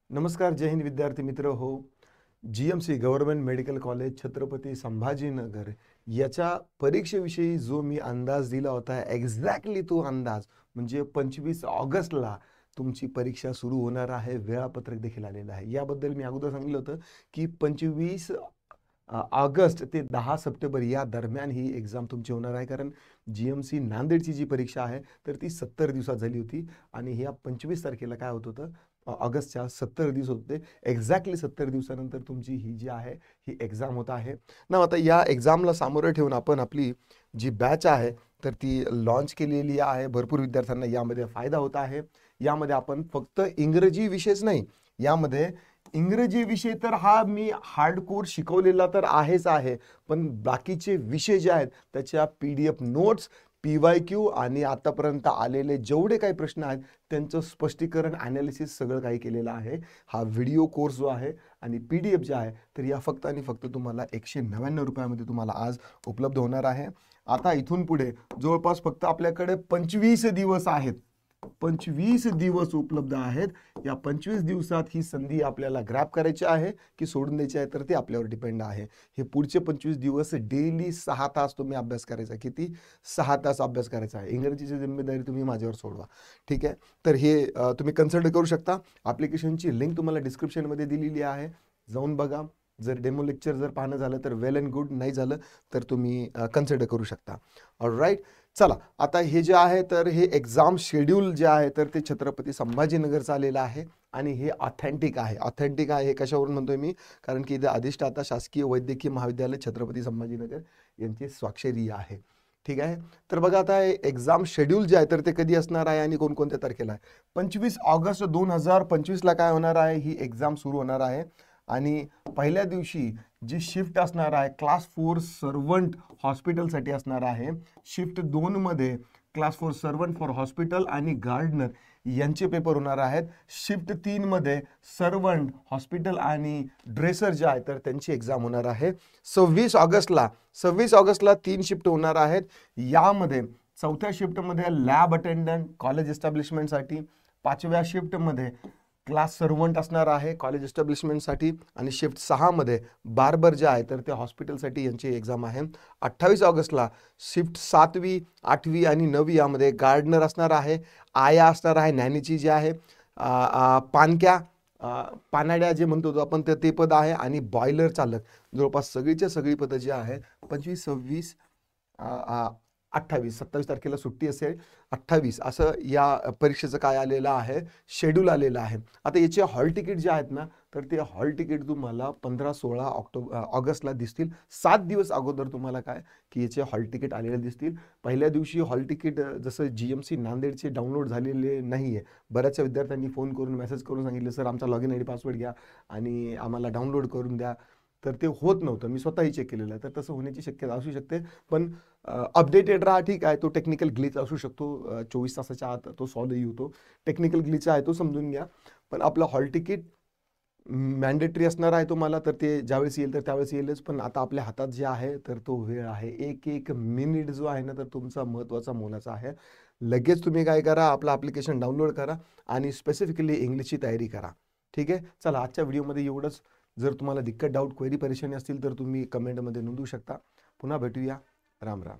नमस्कार, जय हिंद विद्यार्थी मित्र हो. GMC government medical college Chhatrapati Sambhajinagar याच्या परीक्षेविषयी जो मी अंदाज दिला होता एक्झॅक्टली तो अंदाज म्हणजे 25 ऑगस्टला तुमची परीक्षा सुरू होणार आहे. वेळापत्रक देखील आलेलं आहे. याबद्दल मी अगोदर सांगितलं होतं की 25 ऑगस्ट ते 10 सप्टेंबर या दरम्यान ही एक्झाम तुमची होणार आहे. कारण GMC नांदेडची जी परीक्षा आहे तर ती 70 दिवसात झाली होती आणि ह्या 25 तारखेला काय होत होतं, ऑगस्टच्या 70 दिवस होते. एक्झॅक्टली 70 दिवसानंतर तुमची ही जी आहे ही एक्झाम होत आहे ना. आता या एक्झामला सामोरं ठेवून आपण आपली जी बॅच आहे तर ती लॉन्च केलेली आहे. भरपूर विद्यार्थ्यांना यामध्ये फायदा होत आहे. यामध्ये आपण फक्त इंग्रजी विषयच नाही, यामध्ये इंग्रजी विषय तर हा मी हार्डकोर शिकवलेला तर आहेच आहे, पण बाकीचे विषय जे आहेत त्याच्या PDF नोट्स, PYQ आणि आतापर्यंत आलेले जेवढे काही प्रश्न आहेत त्यांचं स्पष्टीकरण, ॲनालिसिस सगळं काही केलेलं आहे. हा व्हिडिओ कोर्स जो आहे आणि PDF जे आहे तर या फक्त आणि फक्त तुम्हाला 199 रुपयामध्ये तुम्हाला आज उपलब्ध होणार आहे. आता इथून पुढे जवळपास फक्त आपल्याकडे 25 दिवस आहेत. 25 दिवस उपलब्ध आहेत. या 25 दिवसात ही संधी आपल्याला ग्रॅब करायची आहे की सोडून द्यायची आहे तर ते आपल्यावर डिपेंड आहे. हे पुढचे 25 दिवस डेली 6 तास तुम्ही अभ्यास करायचा. किती? 6 तास अभ्यास करायचा आहे. इंग्रजीची जिम्मेदारी तुम्ही माझ्यावर सोडवा. ठीक आहे. तर हे तुम्ही कन्सिडर करू शकता. ॲप्लिकेशनची लिंक तुम्हाला डिस्क्रिप्शनमध्ये दिलेली आहे. जाऊन बघा. जर डेमो लेक्चर जर पाहणं झालं तर वेल अँड गुड, नाही झालं तर तुम्ही कन्सिडर करू शकता. ऑलराईट. चला, आता हे जे आहे तर हे एक्झाम शेड्यूल जे आहे तर ते छत्रपती संभाजीनगरचं आलेलं आहे आणि हे ऑथेंटिक आहे. ऑथेंटिक आहे हे कशावरून म्हणतोय मी, कारण की इथे अधिष्ठाता शासकीय वैद्यकीय महाविद्यालय छत्रपती संभाजीनगर यांची स्वाक्षरी आहे. ठीक आहे. तर बघा, आता एक्झाम शेड्यूल जे आहे तर ते कधी असणार आहे आणि कोणकोणत्या तारखेला आहे. 25 ऑगस्ट 2025ला काय होणार आहे, ही एक्झाम सुरू होणार आहे. आणि पहिल्या दिवशी जी शिफ्ट असणार आहे क्लास 4 सर्वंट हॉस्पिटलसाठी असणार आहे. शिफ्ट 2 मध्ये क्लास 4 सर्वंट फॉर हॉस्पिटल आणि गार्डनर यांचे पेपर होणार आहेत. शिफ्ट 3 मध्ये सर्वंट हॉस्पिटल आणि ड्रेसर जे आहे तर त्यांची एक्झाम होणार आहे. 26 ऑगस्टला 3 शिफ्ट होणार आहेत. यामध्ये 4थ्या शिफ्टमध्ये लॅब अटेंडंट कॉलेज एस्टॅब्लिशमेंटसाठी, 5व्या शिफ्टमध्ये क्लास सर्वंट असणार आहे कॉलेज एस्टॅब्लिशमेंटसाठी आणि शिफ्ट 6 मध्ये बार्बर जे आहे तर ते हॉस्पिटलसाठी यांची एक्झाम आहे. 28 ऑगस्टला शिफ्ट 7वी, 8वी आणि 9वी यामध्ये गार्डनर असणार आहे, आया असणार आहे, नॅनीची जी आहे, पानाड्या जे म्हणतो आपण ते पद आहे आणि बॉयलर चालक. जवळपास सगळीच्या सगळी पदं जी आहे 25, 26, 28, 27 तारखेला सुट्टी असेल. 28 असं या परीक्षेचं काय आलेलं आहे, शेड्यूल आलेलं आहे. आता याचे हॉल तिकीट जे आहेत ना तर ते हॉल तिकीट तुम्हाला 15-16 ऑगस्टला दिसतील. 7 दिवस अगोदर तुम्हाला काय की याचे हॉल तिकीट आलेले दिसतील. पहिल्या दिवशी हॉल तिकीट जसं GMC नांदेडचे डाउनलोड झालेले नाही आहे. बऱ्याचशा विद्यार्थ्यांनी फोन करून मेसेज करून सांगितले, सर आमचा लॉगिन ID पासवर्ड घ्या आणि आम्हाला डाउनलोड करून द्या. तर ते होत नव्हतं. मी स्वतःही चेक केलेलं आहे. तर तसं होण्याची शक्यता असू शकते. पण अपडेटेड राहा. ठीक आहे. तो टेक्निकल ग्लिच असू शकतो. 24 तासाच्या आत तो सॉल्व्ह होतो. टेक्निकल ग्लिच आहे तो समजून घ्या. पण आपलं हॉल तिकीट मॅन्डेटरी असणार आहे तुम्हाला, तर ते ज्यावेळेस येईल तर त्यावेळेस येईलच. पण आता आपल्या हातात जे आहे तर तो वेळ आहे. एक मिनिट जो आहे ना तर तुमचा महत्त्वाचा मोलाचा आहे. लगेच तुम्ही काय करा, आपलं ॲप्लिकेशन डाउनलोड करा आणि स्पेसिफिकली इंग्लिशची तयारी करा. ठीक आहे. चला, आजच्या व्हिडिओमध्ये एवढंच. जर तुम्हाला दिक्कत, डाऊट, क्वेरी, परेशानी असतील तर तुम्ही कमेंटमध्ये नोंदवू शकता. पुन्हा भेटूया. राम राम.